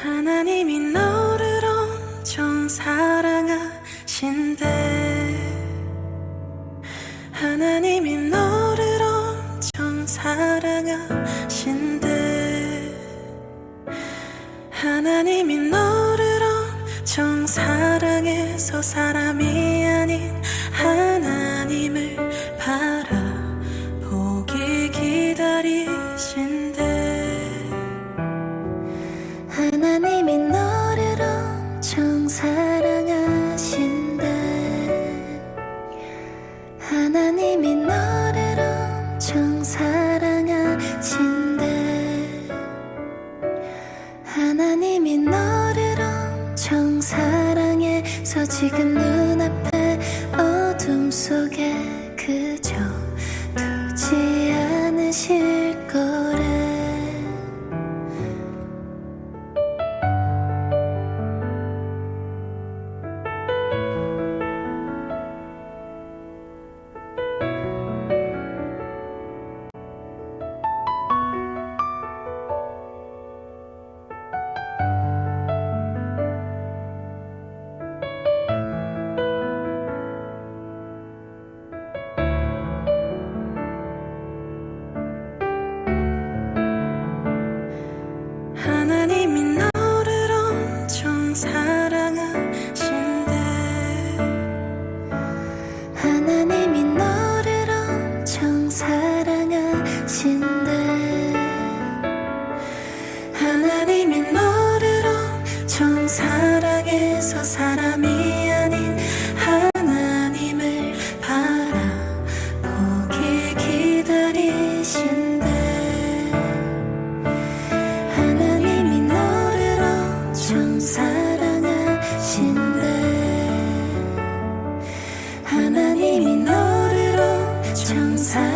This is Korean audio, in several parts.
하나님이 너를 엄청 사랑하신대. 하나님이 너를 엄청 사랑하신대. 하나님이 너를 엄청 사랑해서 사람이 아닌 하나님을 바라보기 기다리신대. 하나님이 너를 엄청 사랑하신대. 하나님이 너를 엄청 사랑하신대. 하나님이 너를 엄청 사랑해서 지금 눈앞에 어둠 속에 그저 두지 않으실 거래. 하나님이 너를 엄청 사랑하신대. 하나님이 너를 엄청 사랑하신대. 하나님이 너를 엄청 사랑해서 사람이 아닌 하나님을 바라보기 기다리신대. 하나님이 너를 엄청 사랑하신대. 하나님이 너를 엄청 사랑하신대.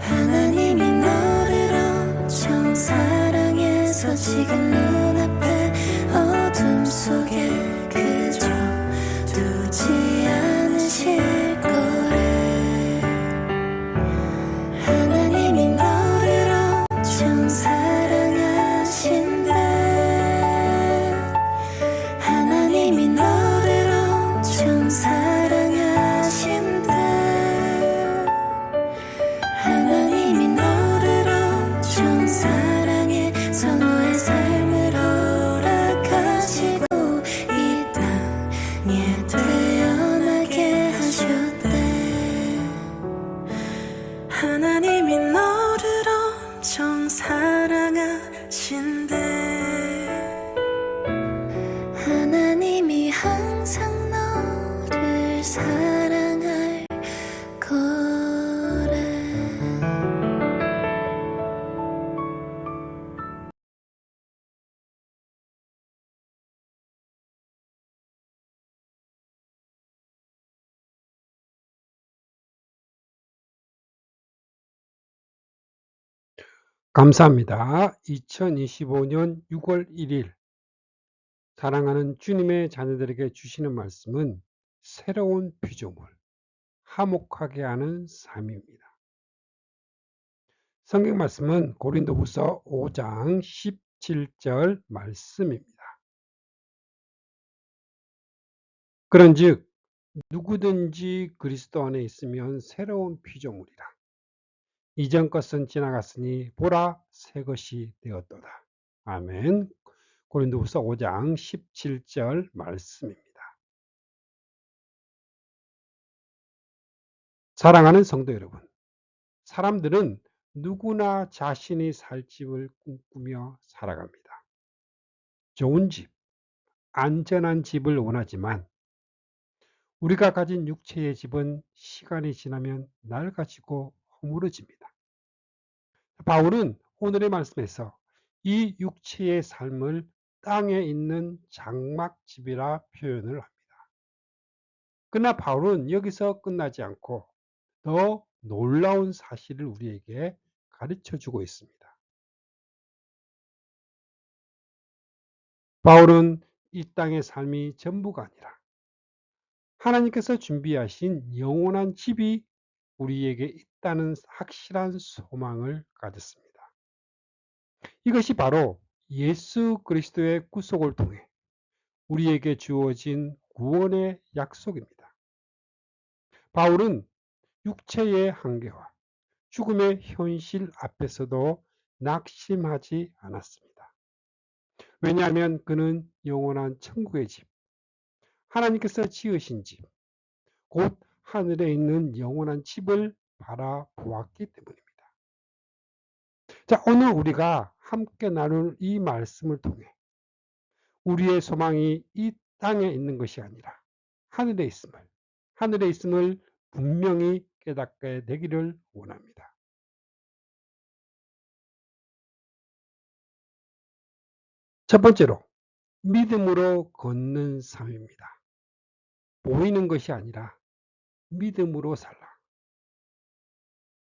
하나님이 너를 엄청 사랑해서 지금 눈앞에 어둠 속에 그저 두지 않으실 거래. 하나님이 너를 엄청 사랑하신대. 하나님이 너를 엄청 사랑하신대. 하나님이 너를 엄청 사랑해서 너의 삶을 허락하시고 이 땅에 태어나게 하셨대. 하나님이 너를 엄청 사랑하신대. 하나님이 항상 너를 사랑할 거래. 감사합니다. 2025년 6월 1일 사랑하는 주님의 자녀들에게 주시는 말씀은 새로운 피조물, 화목하게 하는 삶입니다. 성경 말씀은 고린도후서 5장 17절 말씀입니다. 그런즉 누구든지 그리스도 안에 있으면 새로운 피조물이라. 이전 것은 지나갔으니 보라 새 것이 되었도다. 아멘. 고린도후서 5장 17절 말씀입니다. 사랑하는 성도 여러분, 사람들은 누구나 자신이 살 집을 꿈꾸며 살아갑니다. 좋은 집, 안전한 집을 원하지만 우리가 가진 육체의 집은 시간이 지나면 낡아지고 허물어집니다. 바울은 오늘의 말씀에서 이 육체의 삶을 땅에 있는 장막집이라 표현을 합니다. 그러나 바울은 여기서 끝나지 않고 더 놀라운 사실을 우리에게 가르쳐 주고 있습니다. 바울은 이 땅의 삶이 전부가 아니라 하나님께서 준비하신 영원한 집이 우리에게 있다는 확실한 소망을 가졌습니다. 이것이 바로 예수 그리스도의 구속을 통해 우리에게 주어진 구원의 약속입니다. 바울은 육체의 한계와 죽음의 현실 앞에서도 낙심하지 않았습니다. 왜냐하면 그는 영원한 천국의 집, 하나님께서 지으신 집, 곧 하늘에 있는 영원한 집을 바라보았기 때문입니다. 자, 오늘 우리가 함께 나눌 이 말씀을 통해 우리의 소망이 이 땅에 있는 것이 아니라 하늘에 있음을 분명히 깨닫게 되기를 원합니다. 첫 번째로 믿음으로 걷는 삶입니다. 보이는 것이 아니라 믿음으로 살라.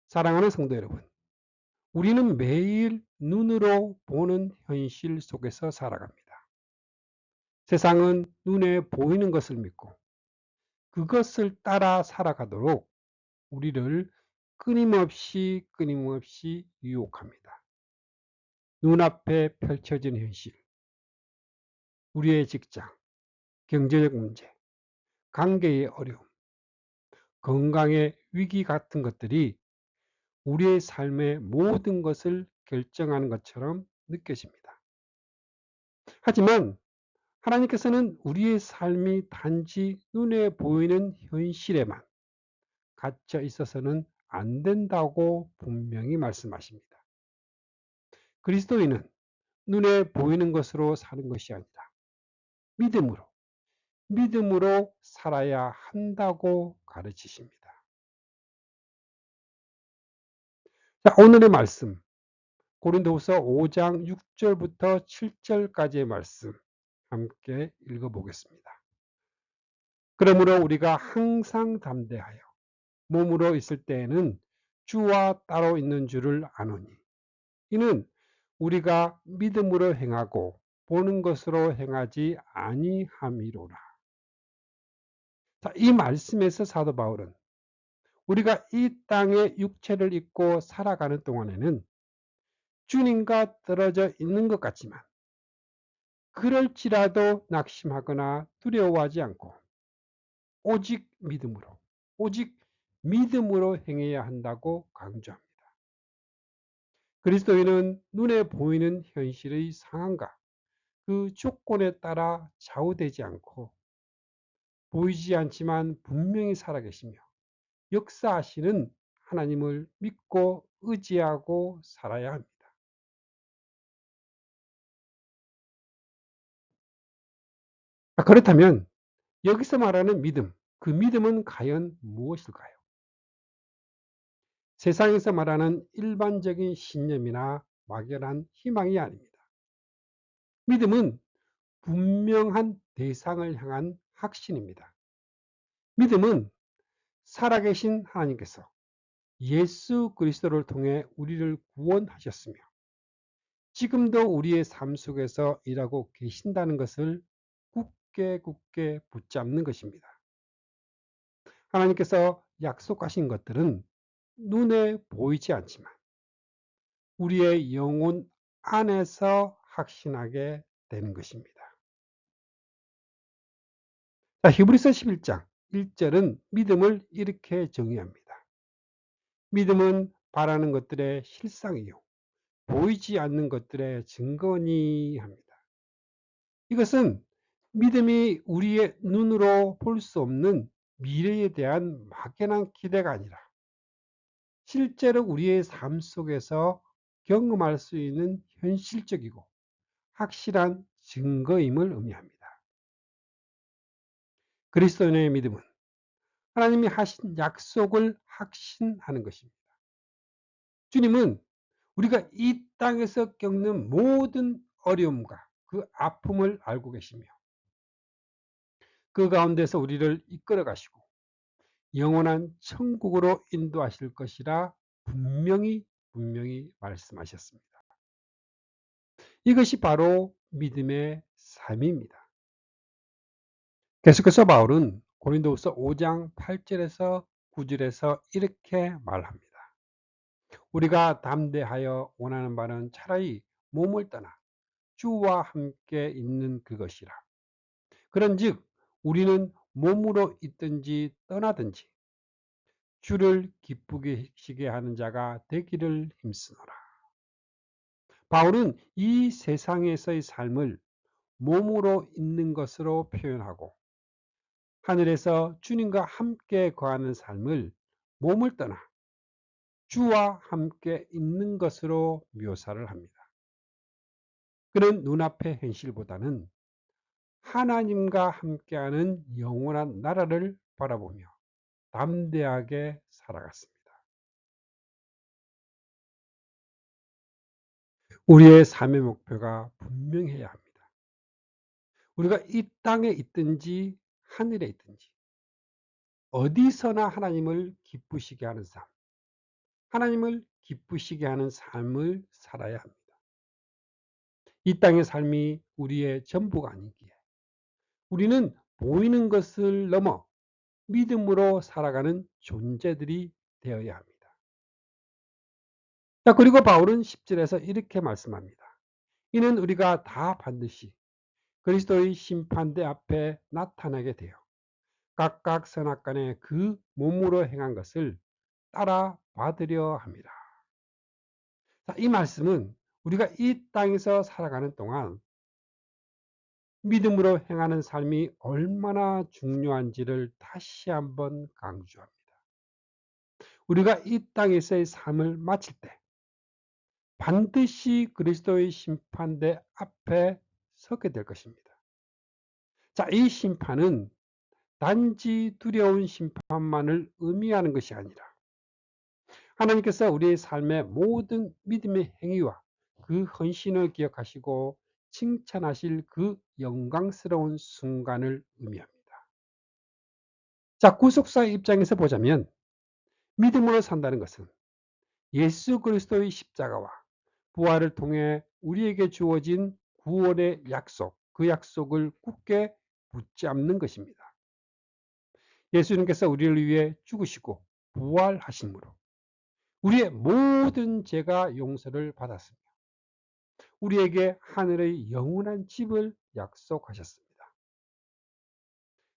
사랑하는 성도 여러분, 우리는 매일 눈으로 보는 현실 속에서 살아갑니다. 세상은 눈에 보이는 것을 믿고 그것을 따라 살아가도록 우리를 끊임없이 유혹합니다. 눈앞에 펼쳐진 현실, 우리의 직장, 경제적 문제, 관계의 어려움, 건강의 위기 같은 것들이 우리의 삶의 모든 것을 결정하는 것처럼 느껴집니다. 하지만 하나님께서는 우리의 삶이 단지 눈에 보이는 현실에만 갇혀 있어서는 안 된다고 분명히 말씀하십니다. 그리스도인은 눈에 보이는 것으로 사는 것이 아니라 믿음으로, 믿음으로 살아야 한다고 가르치십니다. 자, 오늘의 말씀, 고린도후서 5장 6절부터 7절까지의 말씀 함께 읽어보겠습니다. 그러므로 우리가 항상 담대하여 몸으로 있을 때에는 주와 따로 있는 줄을 아노니 이는 우리가 믿음으로 행하고 보는 것으로 행하지 아니함이로라. 자, 이 말씀에서 사도 바울은 우리가 이 땅에 육체를 입고 살아가는 동안에는 주님과 떨어져 있는 것 같지만 그럴지라도 낙심하거나 두려워하지 않고 오직 오직 믿음으로 행해야 한다고 강조합니다. 그리스도인은 눈에 보이는 현실의 상황과 그 조건에 따라 좌우되지 않고 보이지 않지만 분명히 살아계시며 역사하시는 하나님을 믿고 의지하고 살아야 합니다. 그렇다면 여기서 말하는 믿음, 그 믿음은 과연 무엇일까요? 세상에서 말하는 일반적인 신념이나 막연한 희망이 아닙니다. 믿음은 분명한 대상을 향한 확신입니다. 믿음은 살아계신 하나님께서 예수 그리스도를 통해 우리를 구원하셨으며 지금도 우리의 삶 속에서 일하고 계신다는 것을 굳게 붙잡는 것입니다. 하나님께서 약속하신 것들은 눈에 보이지 않지만 우리의 영혼 안에서 확신하게 되는 것입니다. 자, 히브리서 11장 1절은 믿음을 이렇게 정의합니다. 믿음은 바라는 것들의 실상이요 보이지 않는 것들의 증거니 합니다. 이것은 믿음이 우리의 눈으로 볼 수 없는 미래에 대한 막연한 기대가 아니라 실제로 우리의 삶 속에서 경험할 수 있는 현실적이고 확실한 증거임을 의미합니다. 그리스도인의 믿음은 하나님이 하신 약속을 확신하는 것입니다. 주님은 우리가 이 땅에서 겪는 모든 어려움과 그 아픔을 알고 계시며 그 가운데서 우리를 이끌어 가시고 영원한 천국으로 인도하실 것이라 분명히 말씀하셨습니다. 이것이 바로 믿음의 삶입니다. 계속해서 바울은 고린도후서 5장 8절에서 9절에서 이렇게 말합니다. 우리가 담대하여 원하는 바는 차라리 몸을 떠나 주와 함께 있는 그것이라. 그런즉 우리는 몸으로 있든지 떠나든지 주를 기쁘게 시게 하는 자가 되기를 힘쓰노라. 바울은 이 세상에서의 삶을 몸으로 있는 것으로 표현하고 하늘에서 주님과 함께 거하는 삶을 몸을 떠나 주와 함께 있는 것으로 묘사를 합니다. 그는 눈앞의 현실보다는 하나님과 함께하는 영원한 나라를 바라보며 담대하게 살아갔습니다. 우리의 삶의 목표가 분명해야 합니다. 우리가 이 땅에 있든지 하늘에 있든지 어디서나 하나님을 기쁘시게 하는 삶, 하나님을 기쁘시게 하는 삶을 살아야 합니다. 이 땅의 삶이 우리의 전부가 아니기에 우리는 보이는 것을 넘어 믿음으로 살아가는 존재들이 되어야 합니다. 자, 그리고 바울은 10절에서 이렇게 말씀합니다. 이는 우리가 다 반드시 그리스도의 심판대 앞에 나타나게 되어 각각 선악간에 그 몸으로 행한 것을 따라 받으려 합니다. 자, 이 말씀은 우리가 이 땅에서 살아가는 동안 믿음으로 행하는 삶이 얼마나 중요한지를 다시 한번 강조합니다. 우리가 이 땅에서의 삶을 마칠 때 반드시 그리스도의 심판대 앞에 서게 될 것입니다. 자, 이 심판은 단지 두려운 심판만을 의미하는 것이 아니라 하나님께서 우리의 삶의 모든 믿음의 행위와 그 헌신을 기억하시고 칭찬하실 그 영광스러운 순간을 의미합니다. 자, 구속사의 입장에서 보자면 믿음으로 산다는 것은 예수 그리스도의 십자가와 부활을 통해 우리에게 주어진 구원의 약속, 그 약속을 굳게 붙잡는 것입니다. 예수님께서 우리를 위해 죽으시고 부활하심으로 우리의 모든 죄가 용서를 받았으며 우리에게 하늘의 영원한 집을 약속하셨습니다.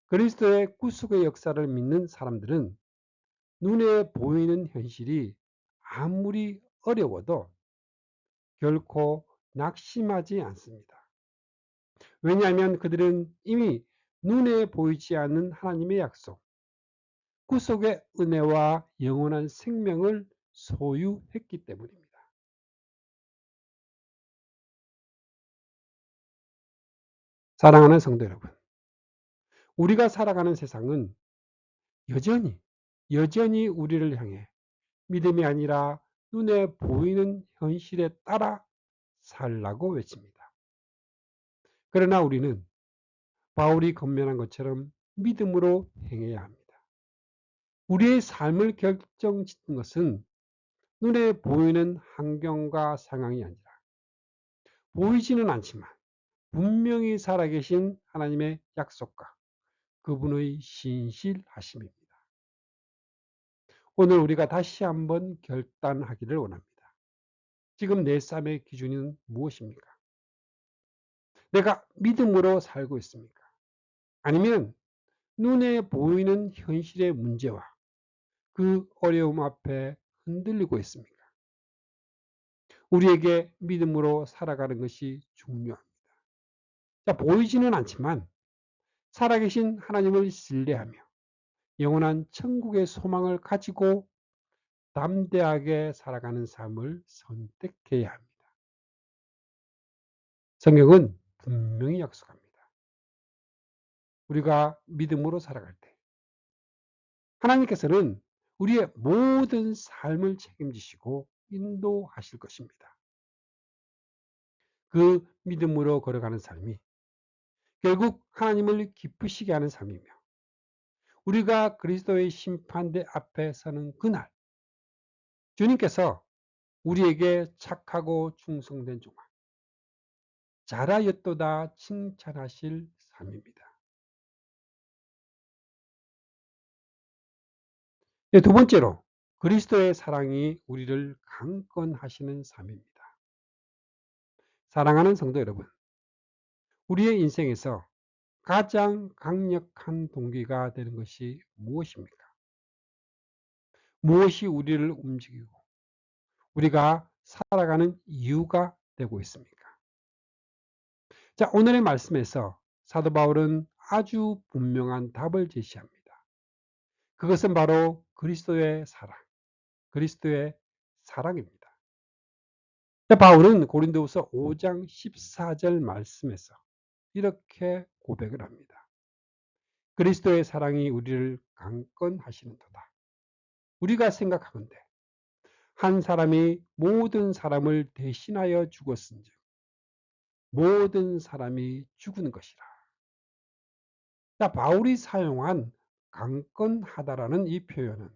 그리스도의 구속의 역사를 믿는 사람들은 눈에 보이는 현실이 아무리 어려워도 결코 낙심하지 않습니다. 왜냐하면 그들은 이미 눈에 보이지 않는 하나님의 약속, 구속의 은혜와 영원한 생명을 소유했기 때문입니다. 사랑하는 성도 여러분, 우리가 살아가는 세상은 여전히 우리를 향해 믿음이 아니라 눈에 보이는 현실에 따라 살라고 외칩니다. 그러나 우리는 바울이 권면한 것처럼 믿음으로 행해야 합니다. 우리의 삶을 결정짓는 것은 눈에 보이는 환경과 상황이 아니라 보이지는 않지만 분명히 살아계신 하나님의 약속과 그분의 신실하심입니다. 오늘 우리가 다시 한번 결단하기를 원합니다. 지금 내 삶의 기준은 무엇입니까? 내가 믿음으로 살고 있습니까? 아니면 눈에 보이는 현실의 문제와 그 어려움 앞에 흔들리고 있습니까? 우리에게 믿음으로 살아가는 것이 중요합니다. 자, 보이지는 않지만 살아계신 하나님을 신뢰하며 영원한 천국의 소망을 가지고 담대하게 살아가는 삶을 선택해야 합니다. 성경은 분명히 약속합니다. 우리가 믿음으로 살아갈 때 하나님께서는 우리의 모든 삶을 책임지시고 인도하실 것입니다. 그 믿음으로 걸어가는 삶이 결국 하나님을 기쁘시게 하는 삶이며 우리가 그리스도의 심판대 앞에 서는 그날 주님께서 우리에게 착하고 충성된 종아 잘하였도다 칭찬하실 삶입니다. 두 번째로 그리스도의 사랑이 우리를 강건하시는 삶입니다. 사랑하는 성도 여러분, 우리의 인생에서 가장 강력한 동기가 되는 것이 무엇입니까? 무엇이 우리를 움직이고 우리가 살아가는 이유가 되고 있습니까? 자, 오늘의 말씀에서 사도 바울은 아주 분명한 답을 제시합니다. 그것은 바로 그리스도의 사랑, 그리스도의 사랑입니다. 자, 바울은 고린도후서 5장 14절 말씀에서 이렇게 고백을 합니다. 그리스도의 사랑이 우리를 강건하시는도다. 우리가 생각하건대 한 사람이 모든 사람을 대신하여 죽었은즉 모든 사람이 죽은 것이라. 자, 바울이 사용한 강건하다라는 이 표현은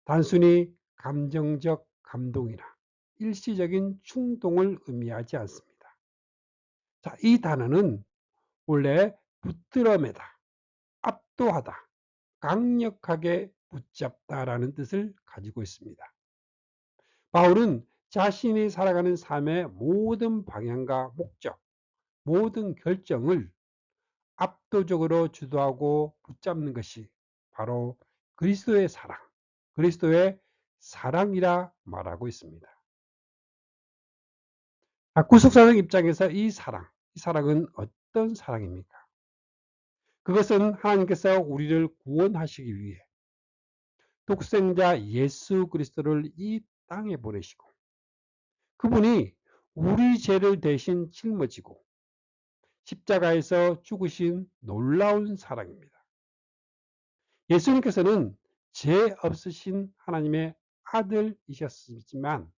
단순히 감정적 감동이나 일시적인 충동을 의미하지 않습니다. 자, 이 단어는 원래 붙들어매다, 압도하다, 강력하게 붙잡다라는 뜻을 가지고 있습니다. 바울은 자신이 살아가는 삶의 모든 방향과 목적, 모든 결정을 압도적으로 주도하고 붙잡는 것이 바로 그리스도의 사랑, 그리스도의 사랑이라 말하고 있습니다. 구속사적 입장에서 이 사랑은 어떤 사랑입니까? 그것은 하나님께서 우리를 구원하시기 위해 독생자 예수 그리스도를 이 땅에 보내시고 그분이 우리 죄를 대신 짊어지고 십자가에서 죽으신 놀라운 사랑입니다. 예수님께서는 죄 없으신 하나님의 아들이셨지만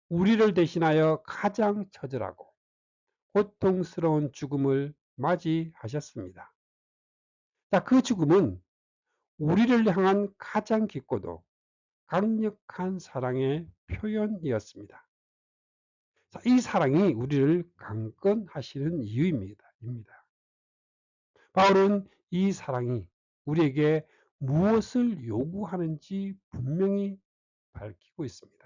우리를 대신하여 가장 처절하고 고통스러운 죽음을 맞이하셨습니다. 자, 그 죽음은 우리를 향한 가장 깊고도 강력한 사랑의 표현이었습니다. 자, 이 사랑이 우리를 강건하시는 이유입니다. 바울은 이 사랑이 우리에게 무엇을 요구하는지 분명히 밝히고 있습니다.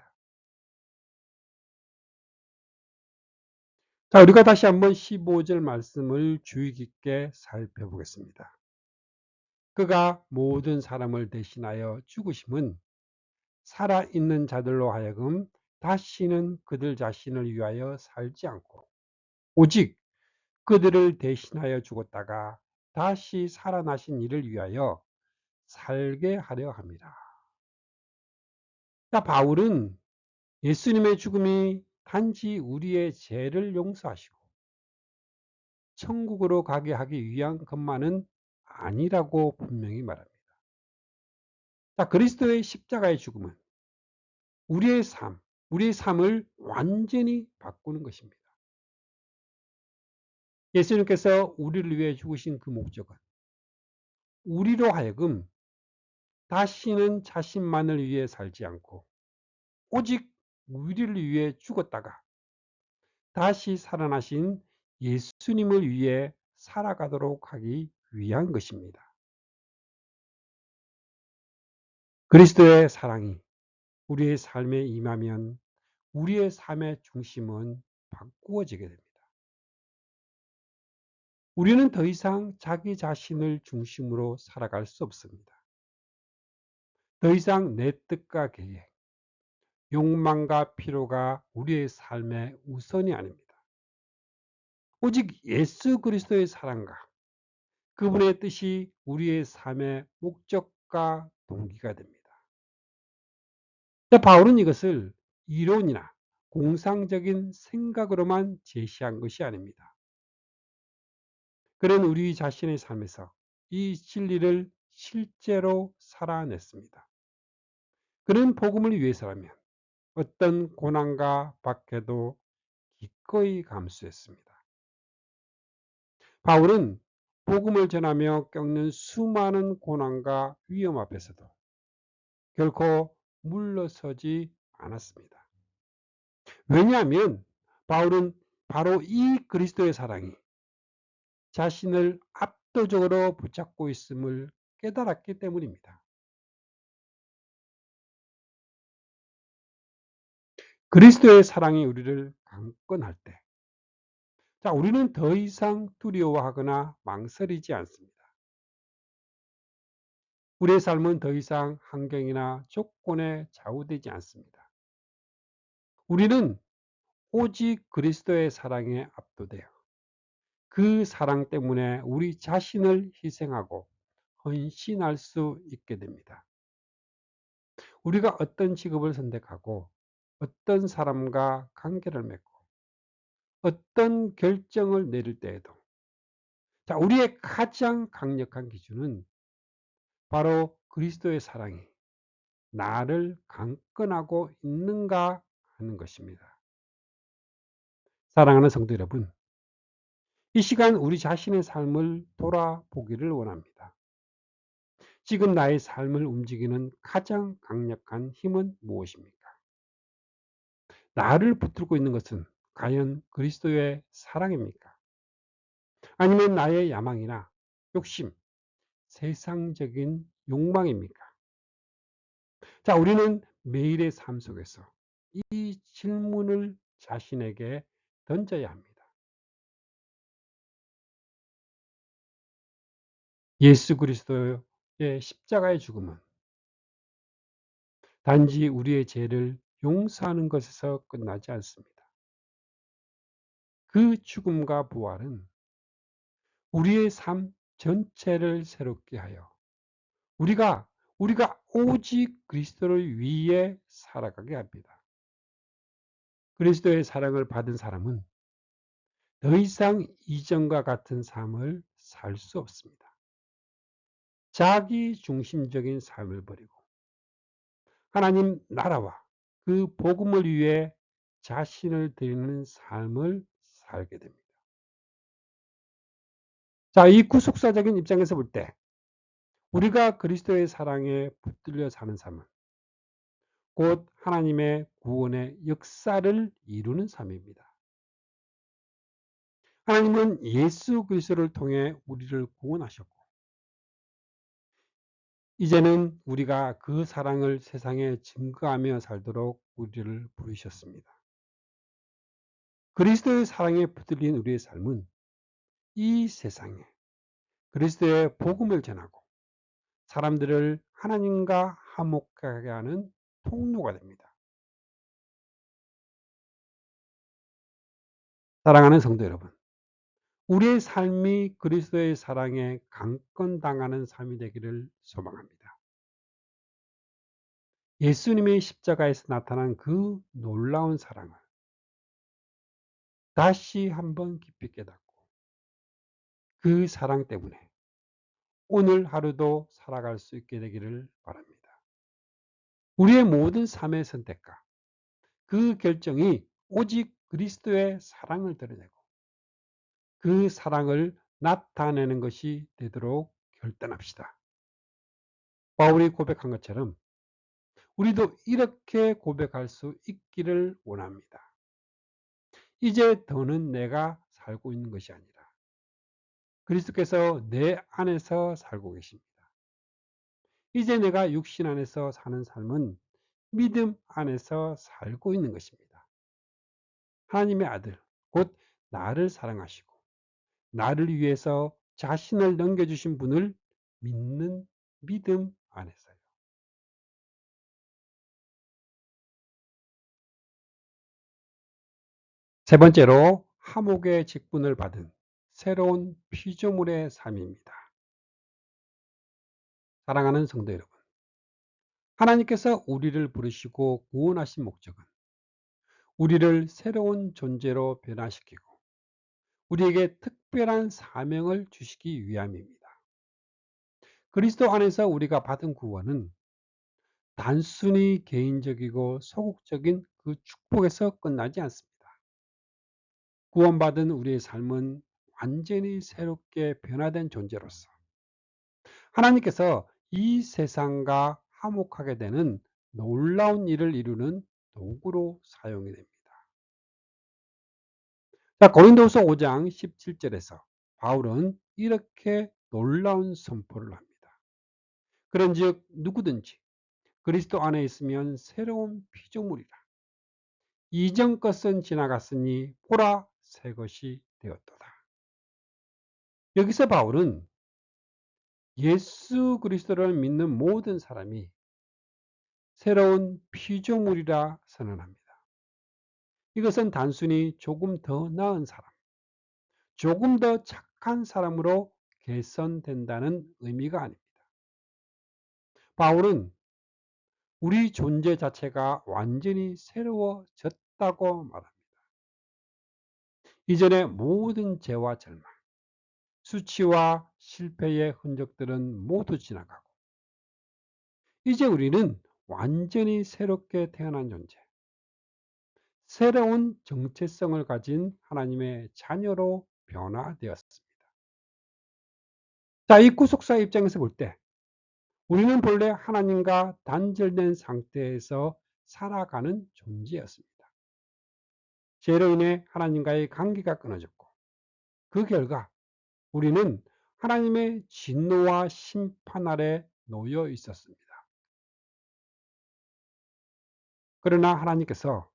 자, 우리가 다시 한번 15절 말씀을 주의 깊게 살펴보겠습니다. 그가 모든 사람을 대신하여 죽으심은 살아있는 자들로 하여금 다시는 그들 자신을 위하여 살지 않고 오직 그들을 대신하여 죽었다가 다시 살아나신 이를 위하여 살게 하려 합니다. 자, 바울은 예수님의 죽음이 단지 우리의 죄를 용서하시고 천국으로 가게 하기 위한 것만은 아니라고 분명히 말합니다. 자, 그리스도의 십자가의 죽음은 우리의 삶을 완전히 바꾸는 것입니다. 예수님께서 우리를 위해 죽으신 그 목적은 우리로 하여금 다시는 자신만을 위해 살지 않고 오직 우리를 위해 죽었다가 다시 살아나신 예수님을 위해 살아가도록 하기 위한 것입니다. 그리스도의 사랑이 우리의 삶에 임하면 우리의 삶의 중심은 바꾸어지게 됩니다. 우리는 더 이상 자기 자신을 중심으로 살아갈 수 없습니다. 더 이상 내 뜻과 계획, 욕망과 필요가 우리의 삶의 우선이 아닙니다. 오직 예수 그리스도의 사랑과 그분의 뜻이 우리의 삶의 목적과 동기가 됩니다. 바울은 이것을 이론이나 공상적인 생각으로만 제시한 것이 아닙니다. 그는 우리 자신의 삶에서 이 진리를 실제로 살아냈습니다. 그는 복음을 위해서라면 어떤 고난과 박해도 기꺼이 감수했습니다. 바울은 복음을 전하며 겪는 수많은 고난과 위험 앞에서도 결코 물러서지 않았습니다. 왜냐하면 바울은 바로 이 그리스도의 사랑이 자신을 압도적으로 붙잡고 있음을 깨달았기 때문입니다. 그리스도의 사랑이 우리를 강권할 때, 자, 우리는 더 이상 두려워하거나 망설이지 않습니다. 우리의 삶은 더 이상 환경이나 조건에 좌우되지 않습니다. 우리는 오직 그리스도의 사랑에 압도되어 그 사랑 때문에 우리 자신을 희생하고 헌신할 수 있게 됩니다. 우리가 어떤 직업을 선택하고 어떤 사람과 관계를 맺고 어떤 결정을 내릴 때에도, 자, 우리의 가장 강력한 기준은 바로 그리스도의 사랑이 나를 강권하고 있는가 하는 것입니다. 사랑하는 성도 여러분, 이 시간 우리 자신의 삶을 돌아보기를 원합니다. 지금 나의 삶을 움직이는 가장 강력한 힘은 무엇입니까? 나를 붙들고 있는 것은 과연 그리스도의 사랑입니까? 아니면 나의 야망이나 욕심, 세상적인 욕망입니까? 자, 우리는 매일의 삶 속에서 이 질문을 자신에게 던져야 합니다. 예수 그리스도의 십자가의 죽음은 단지 우리의 죄를 용서하는 것에서 끝나지 않습니다. 그 죽음과 부활은 우리의 삶 전체를 새롭게 하여 우리가 오직 그리스도를 위해 살아가게 합니다. 그리스도의 사랑을 받은 사람은 더 이상 이전과 같은 삶을 살 수 없습니다. 자기 중심적인 삶을 버리고 하나님 나라와 그 복음을 위해 자신을 드리는 삶을 살게 됩니다. 자, 이 구속사적인 입장에서 볼 때 우리가 그리스도의 사랑에 붙들려 사는 삶은 곧 하나님의 구원의 역사를 이루는 삶입니다. 하나님은 예수 그리스도를 통해 우리를 구원하셨고 이제는 우리가 그 사랑을 세상에 증거하며 살도록 우리를 부르셨습니다. 그리스도의 사랑에 붙들린 우리의 삶은 이 세상에 그리스도의 복음을 전하고 사람들을 하나님과 화목하게 하는 통로가 됩니다. 사랑하는 성도 여러분, 우리의 삶이 그리스도의 사랑에 강권당하는 삶이 되기를 소망합니다. 예수님의 십자가에서 나타난 그 놀라운 사랑을 다시 한번 깊이 깨닫고 그 사랑 때문에 오늘 하루도 살아갈 수 있게 되기를 바랍니다. 우리의 모든 삶의 선택과 그 결정이 오직 그리스도의 사랑을 드러내고 그 사랑을 나타내는 것이 되도록 결단합시다. 바울이 고백한 것처럼 우리도 이렇게 고백할 수 있기를 원합니다. 이제 더는 내가 살고 있는 것이 아니라 그리스도께서 내 안에서 살고 계십니다. 이제 내가 육신 안에서 사는 삶은 믿음 안에서 살고 있는 것입니다. 하나님의 아들, 곧 나를 사랑하시고 나를 위해서 자신을 넘겨주신 분을 믿는 믿음 안에서요. 세 번째로 하목의 직분을 받은 새로운 피조물의 삶입니다. 사랑하는 성도 여러분, 하나님께서 우리를 부르시고 구원하신 목적은 우리를 새로운 존재로 변화시키고 우리에게 특별한 사명을 주시기 위함입니다. 그리스도 안에서 우리가 받은 구원은 단순히 개인적이고 소극적인 그 축복에서 끝나지 않습니다. 구원받은 우리의 삶은 완전히 새롭게 변화된 존재로서 하나님께서 이 세상과 화목하게 되는 놀라운 일을 이루는 도구로 사용이 됩니다. 자, 고린도후서 5장 17절에서 바울은 이렇게 놀라운 선포를 합니다. 그런즉 누구든지 그리스도 안에 있으면 새로운 피조물이라. 이전 것은 지나갔으니 보라 새 것이 되었도다. 여기서 바울은 예수 그리스도를 믿는 모든 사람이 새로운 피조물이라 선언합니다. 이것은 단순히 조금 더 나은 사람, 조금 더 착한 사람으로 개선된다는 의미가 아닙니다. 바울은 우리 존재 자체가 완전히 새로워졌다고 말합니다. 이전의 모든 죄와 절망, 수치와 실패의 흔적들은 모두 지나가고 이제 우리는 완전히 새롭게 태어난 존재, 새로운 정체성을 가진 하나님의 자녀로 변화되었습니다. 자, 이 구속사 입장에서 볼 때 우리는 본래 하나님과 단절된 상태에서 살아가는 존재였습니다. 죄로 인해 하나님과의 관계가 끊어졌고 그 결과 우리는 하나님의 진노와 심판 아래 놓여 있었습니다. 그러나 하나님께서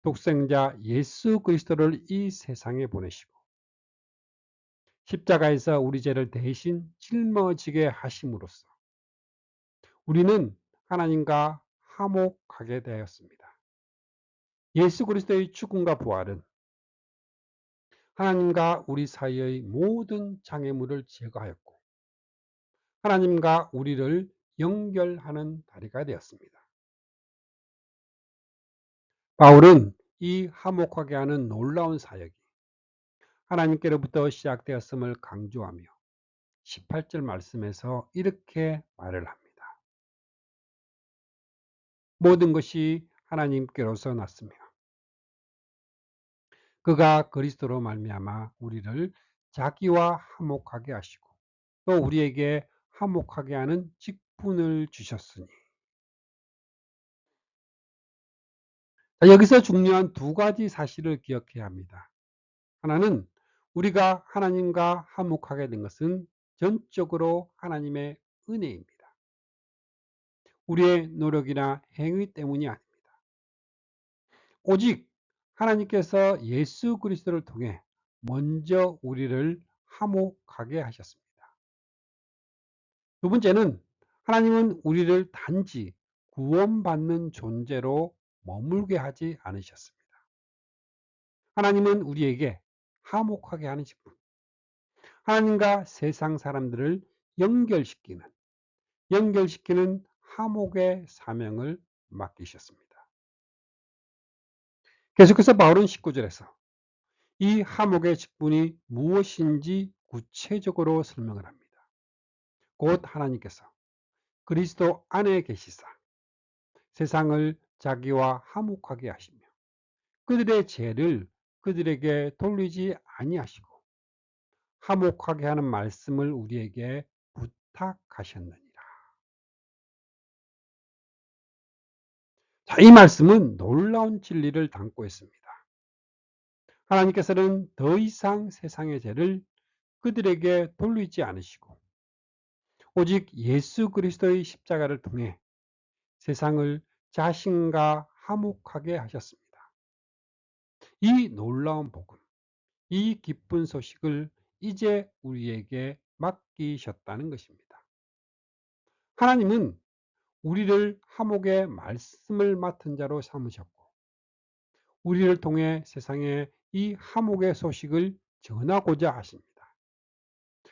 독생자 예수 그리스도를 이 세상에 보내시고 십자가에서 우리 죄를 대신 짊어지게 하심으로써 우리는 하나님과 화목하게 되었습니다. 예수 그리스도의 죽음과 부활은 하나님과 우리 사이의 모든 장애물을 제거하였고 하나님과 우리를 연결하는 다리가 되었습니다. 바울은 이 화목하게 하는 놀라운 사역이 하나님께로부터 시작되었음을 강조하며 18절 말씀에서 이렇게 말을 합니다. 모든 것이 하나님께로서 났으며 그가 그리스도로 말미암아 우리를 자기와 화목하게 하시고 또 우리에게 화목하게 하는 직분을 주셨으니. 여기서 중요한 두 가지 사실을 기억해야 합니다. 하나는 우리가 하나님과 화목하게 된 것은 전적으로 하나님의 은혜입니다. 우리의 노력이나 행위 때문이 아닙니다. 오직 하나님께서 예수 그리스도를 통해 먼저 우리를 화목하게 하셨습니다. 두 번째는 하나님은 우리를 단지 구원받는 존재로 머물게 하지 않으셨습니다. 하나님은 우리에게 화목하게 하는 직분, 하나님과 세상 사람들을 연결시키는 화목의 사명을 맡기셨습니다. 계속해서 바울은 19절에서 이 화목의 직분이 무엇인지 구체적으로 설명을 합니다. 곧 하나님께서 그리스도 안에 계시사 세상을 자기와 화목하게 하시며 그들의 죄를 그들에게 돌리지 아니하시고 화목하게 하는 말씀을 우리에게 부탁하셨느니라. 자, 이 말씀은 놀라운 진리를 담고 있습니다. 하나님께서는 더 이상 세상의 죄를 그들에게 돌리지 않으시고 오직 예수 그리스도의 십자가를 통해 세상을 자신과 화목하게 하셨습니다. 이 놀라운 복음, 이 기쁜 소식을 이제 우리에게 맡기셨다는 것입니다. 하나님은 우리를 화목의 말씀을 맡은 자로 삼으셨고 우리를 통해 세상에 이 화목의 소식을 전하고자 하십니다.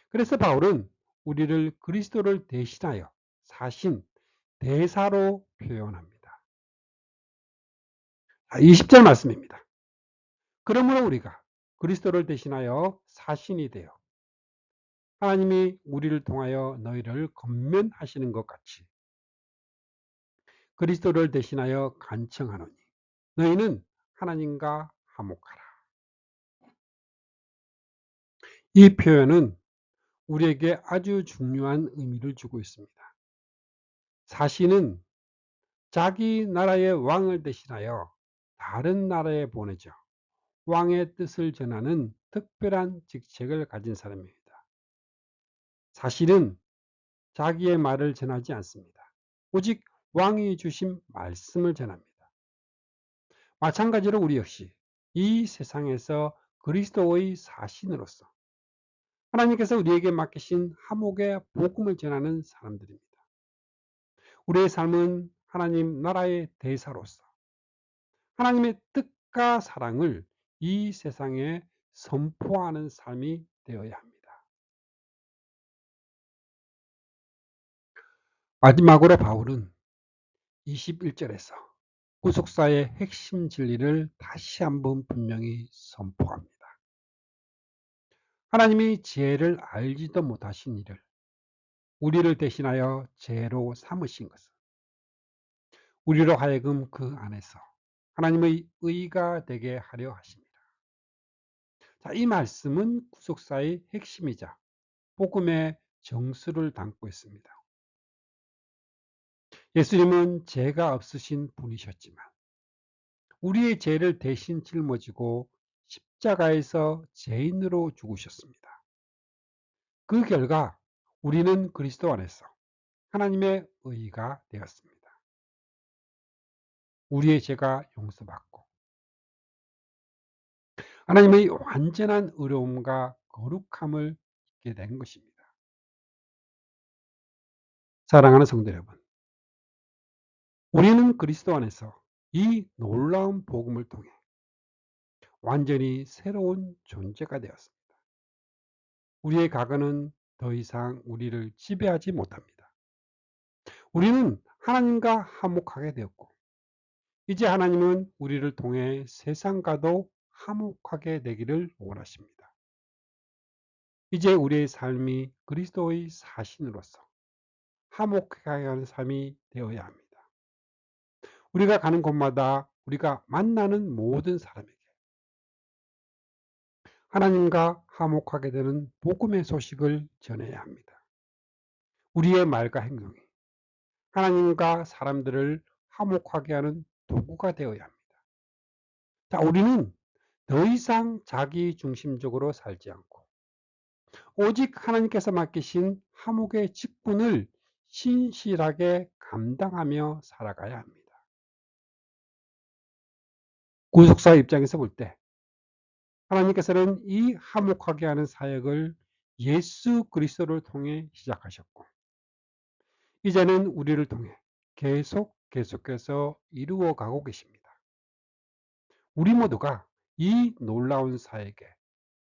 그래서 바울은 우리를 그리스도를 대신하여 사신 대사로 표현합니다. 20절 말씀입니다. 그러므로 우리가 그리스도를 대신하여 사신이 되어 하나님이 우리를 통하여 너희를 권면하시는 것 같이 그리스도를 대신하여 간청하노니 너희는 하나님과 화목하라. 이 표현은 우리에게 아주 중요한 의미를 주고 있습니다. 사신은 자기 나라의 왕을 대신하여 다른 나라에 보내져 왕의 뜻을 전하는 특별한 직책을 가진 사람입니다. 사실은 자기의 말을 전하지 않습니다. 오직 왕이 주신 말씀을 전합니다. 마찬가지로 우리 역시 이 세상에서 그리스도의 사신으로서 하나님께서 우리에게 맡기신 하목의 복음을 전하는 사람들입니다. 우리의 삶은 하나님 나라의 대사로서 하나님의 뜻과 사랑을 이 세상에 선포하는 삶이 되어야 합니다. 마지막으로 바울은 21절에서 구속사의 핵심 진리를 다시 한번 분명히 선포합니다. 하나님이 죄를 알지도 못하신 이를 우리를 대신하여 죄로 삼으신 것은 우리로 하여금 그 안에서 하나님의 의가 되게 하려 하십니다. 자, 이 말씀은 구속사의 핵심이자 복음의 정수를 담고 있습니다. 예수님은 죄가 없으신 분이셨지만 우리의 죄를 대신 짊어지고 십자가에서 죄인으로 죽으셨습니다. 그 결과 우리는 그리스도 안에서 하나님의 의가 되었습니다. 우리의 죄가 용서받고 하나님의 완전한 의로움과 거룩함을 잊게 된 것입니다. 사랑하는 성도 여러분, 우리는 그리스도 안에서 이 놀라운 복음을 통해 완전히 새로운 존재가 되었습니다. 우리의 과거는 더 이상 우리를 지배하지 못합니다. 우리는 하나님과 화목하게 되었고 이제 하나님은 우리를 통해 세상과도 화목하게 되기를 원하십니다. 이제 우리의 삶이 그리스도의 사신으로서 화목하게 하는 삶이 되어야 합니다. 우리가 가는 곳마다 우리가 만나는 모든 사람에게 하나님과 화목하게 되는 복음의 소식을 전해야 합니다. 우리의 말과 행동이 하나님과 사람들을 화목하게 하는 도구가 되어야 합니다. 자, 우리는 더 이상 자기 중심적으로 살지 않고 오직 하나님께서 맡기신 화목의 직분을 신실하게 감당하며 살아가야 합니다. 구속사 입장에서 볼 때 하나님께서는 이 화목하게 하는 사역을 예수 그리스도를 통해 시작하셨고 이제는 우리를 통해 계속해서 이루어 가고 계십니다. 우리 모두가 이 놀라운 사역에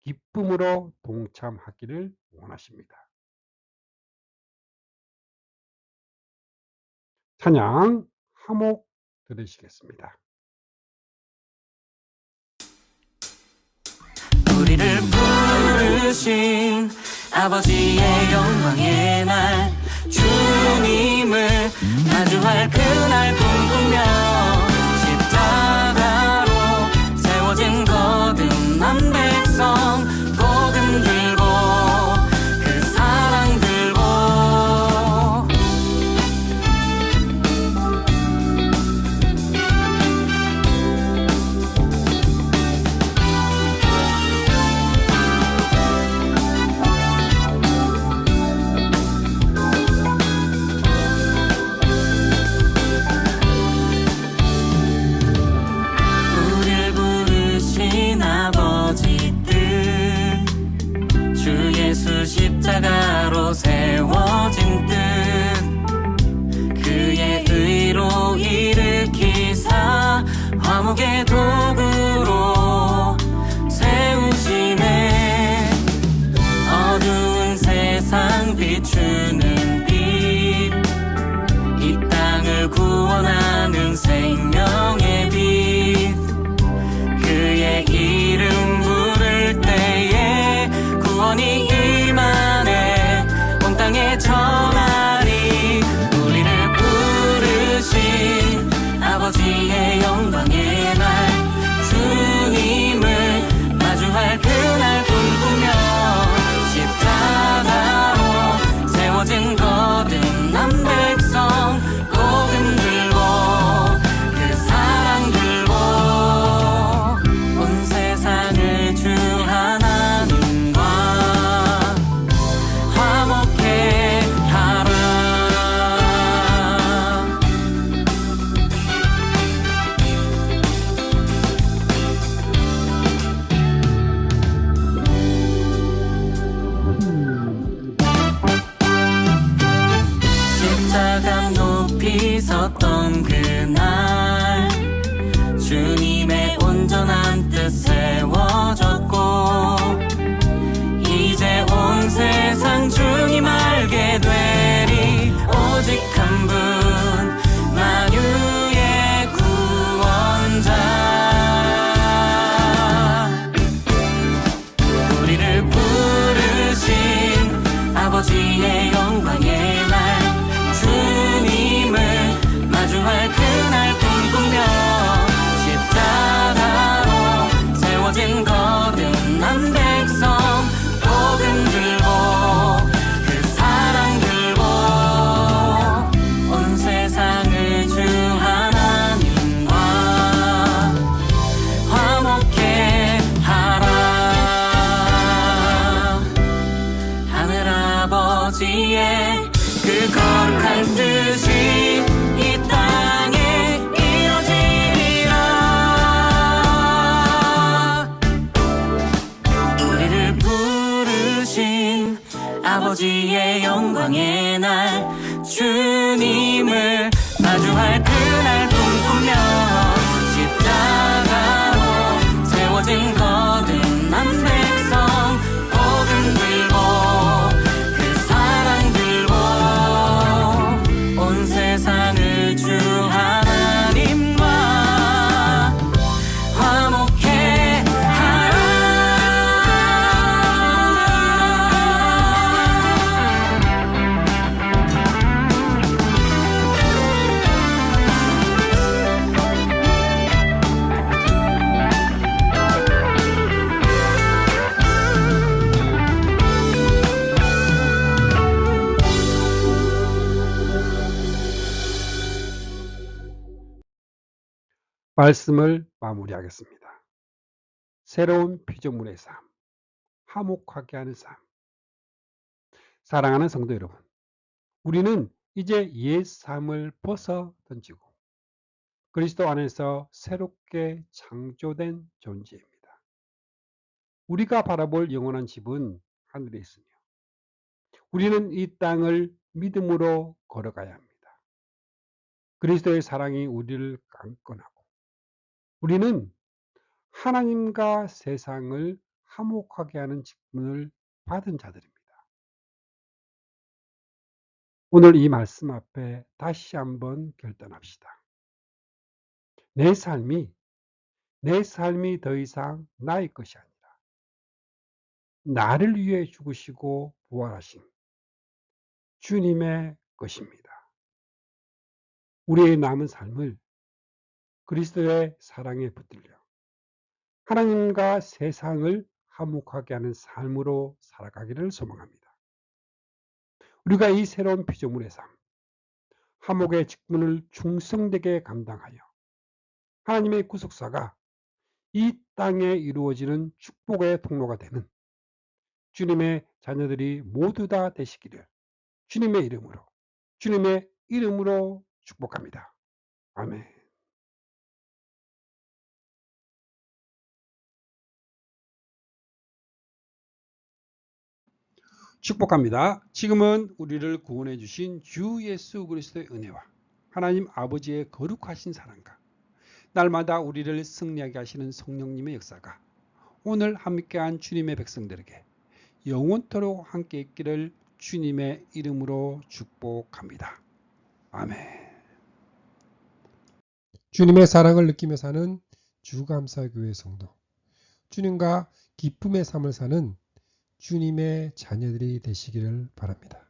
기쁨으로 동참하기를 원하십니다. 찬양 화목 들으시겠습니다. 우리를 부르신 아버지의 영광의 날 주님을 마주할 그날 꿈꾸며 십자가로 세워진 거듭난 백성 복음 들고 그 사랑 들고 아버지의 영광의 날 주님을 마주할 그날 꿈꾸며 십자가로 세워진 거듭난 백성 복음 들고 그 사랑 들고 온 세상을 주 하나님과 화목해 하라. 말씀을 마무리하겠습니다. 새로운 피조물의 삶, 화목하게 하는 삶. 사랑하는 성도 여러분, 우리는 이제 옛 삶을 벗어 던지고 그리스도 안에서 새롭게 창조된 존재입니다. 우리가 바라볼 영원한 집은 하늘에 있으며 우리는 이 땅을 믿음으로 걸어가야 합니다. 그리스도의 사랑이 우리를 강건하고 우리는 하나님과 세상을 화목하게 하는 직분을 받은 자들입니다. 오늘 이 말씀 앞에 다시 한번 결단합시다. 내 삶이 더 이상 나의 것이 아니라 나를 위해 죽으시고 부활하신 주님의 것입니다. 우리의 남은 삶을 그리스도의 사랑에 붙들려 하나님과 세상을 화목하게 하는 삶으로 살아가기를 소망합니다. 우리가 이 새로운 피조물의 삶, 화목의 직분을 충성되게 감당하여 하나님의 구속사가 이 땅에 이루어지는 축복의 통로가 되는 주님의 자녀들이 모두 다 되시기를 주님의 이름으로 축복합니다. 아멘. 축복합니다. 지금은 우리를 구원해 주신 주 예수 그리스도의 은혜와 하나님 아버지의 거룩하신 사랑과 날마다 우리를 승리하게 하시는 성령님의 역사가 오늘 함께한 주님의 백성들에게 영원토록 함께 있기를 주님의 이름으로 축복합니다. 아멘. 주님의 사랑을 느끼며 사는 주감사교회 성도, 주님과 기쁨의 삶을 사는 주님의 자녀들이 되시기를 바랍니다.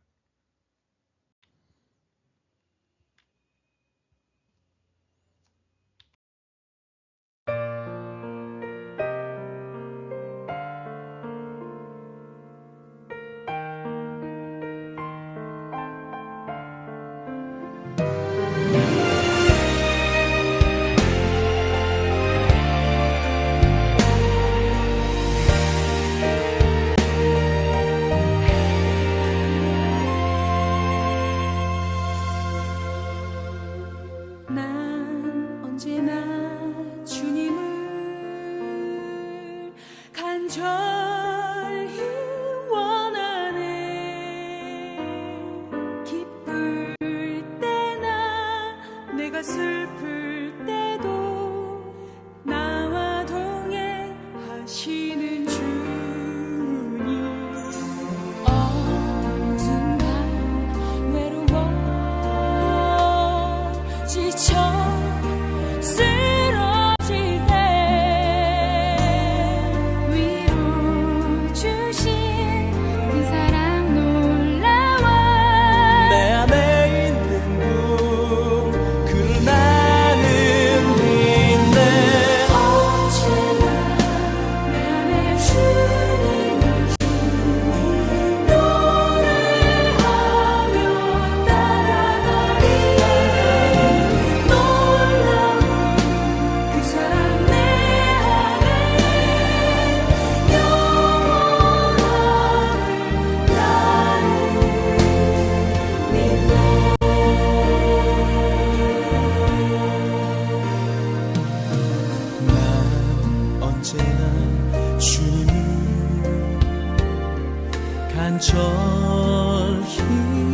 난 언제나 주님을 간절히 원하네. 기쁠 때나 내가 슬플 때도 나와 동행하시는 주님. 어둠과 외로워 지쳐 쓰러질 때 위로 주신 그 사랑 놀라워. 내 안에 있는 그를 나는 믿네. 언제나 내 안에 주님을 노래하며 따라가리. 놀라운 그 사랑 내 안에 영원함을 나는 믿네. 난 언제나 주님을 간절히 힘